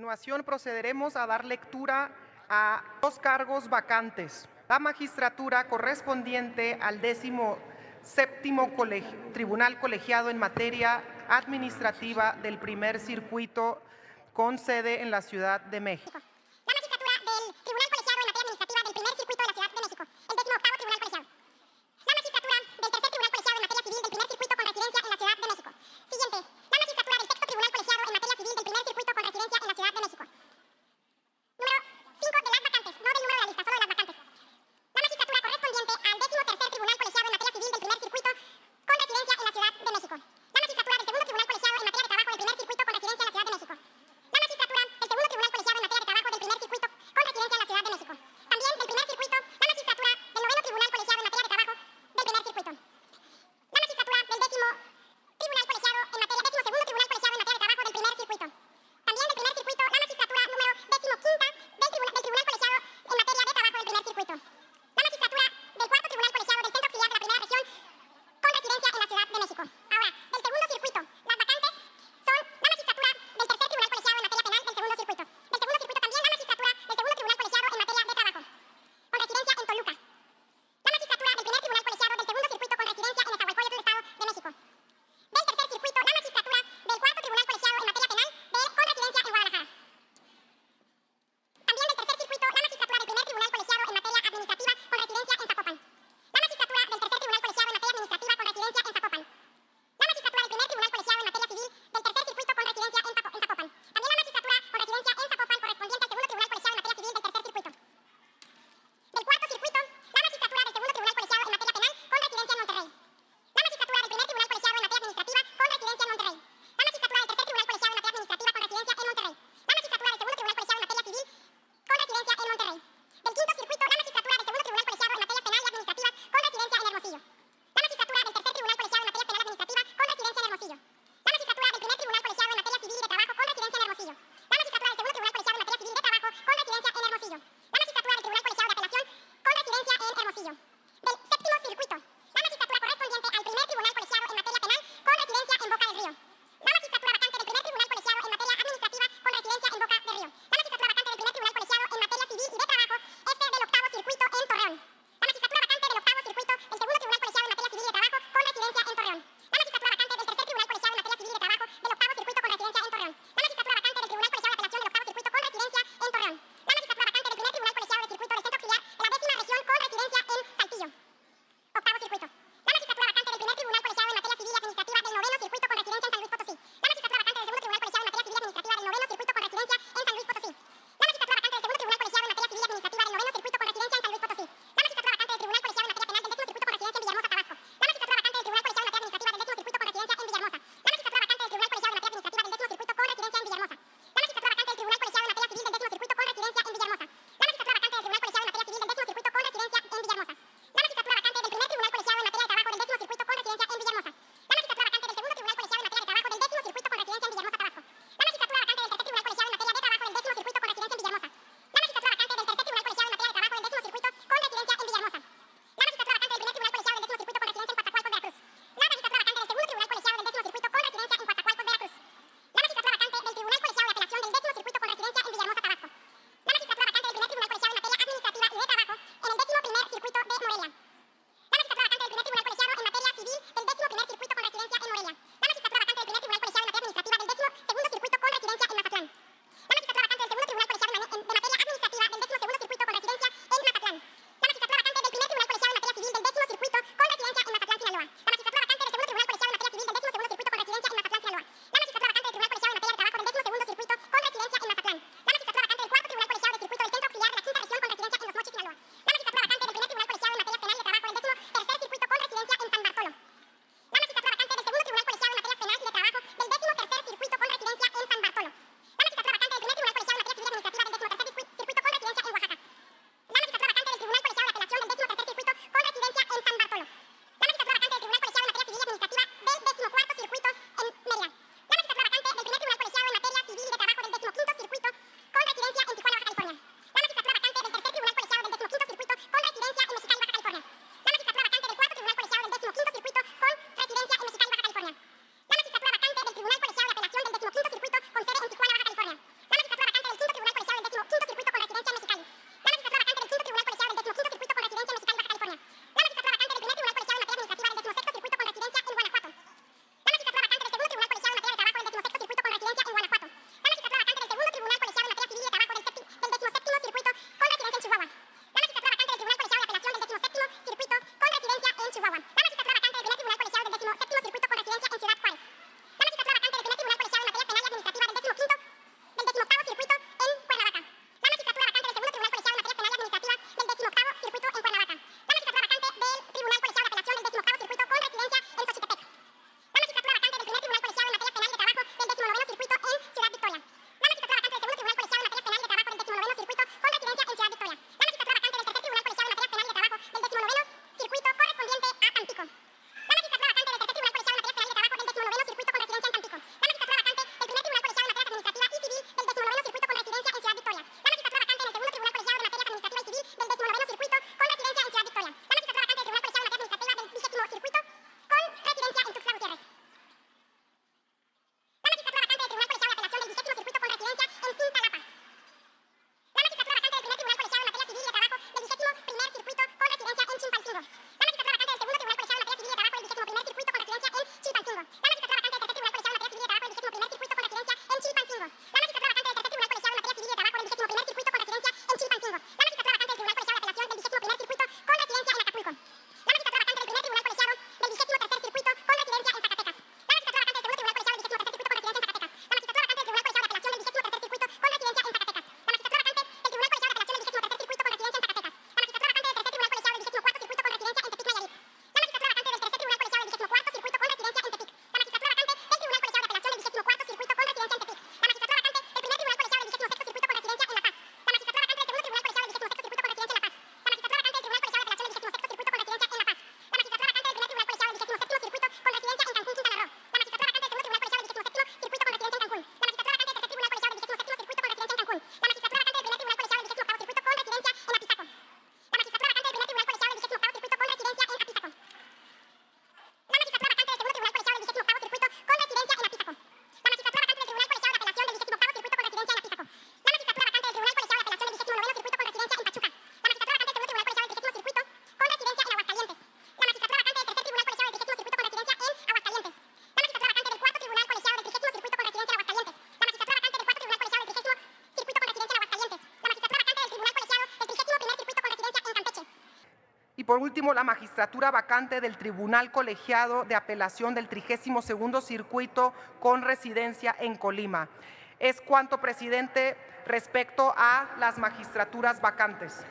Continuación procederemos a dar lectura a dos cargos vacantes. La magistratura correspondiente al 17º Tribunal Colegiado en materia administrativa del Primer Circuito con sede en la Ciudad de México. La magistratura del Tribunal Colegiado en materia administrativa del Primer Circuito de la Ciudad de México, el 18º Tribunal Colegiado. La magistratura del Tercer Tribunal Colegiado en materia civil del Primer Circuito con residencia en la Ciudad de México. Siguiente, la magistratura del Sexto Tribunal Colegiado en materia civil del Primer Circuito con residencia en la Ciudad de México. Número 5 de las vacantes, no del número de la lista, solo de las vacantes. La magistratura correspondiente al 13º Tribunal Colegiado en materia civil del Primer Circuito con residencia en la Ciudad de México. La magistratura del Segundo Tribunal Colegiado en materia de trabajo del Primer Circuito con residencia en la Ciudad de México. La magistratura del Segundo Tribunal Colegiado en materia de trabajo del por último, la magistratura vacante del Tribunal Colegiado de Apelación del 32º Circuito con residencia en Colima. Es cuanto, presidente, respecto a las magistraturas vacantes.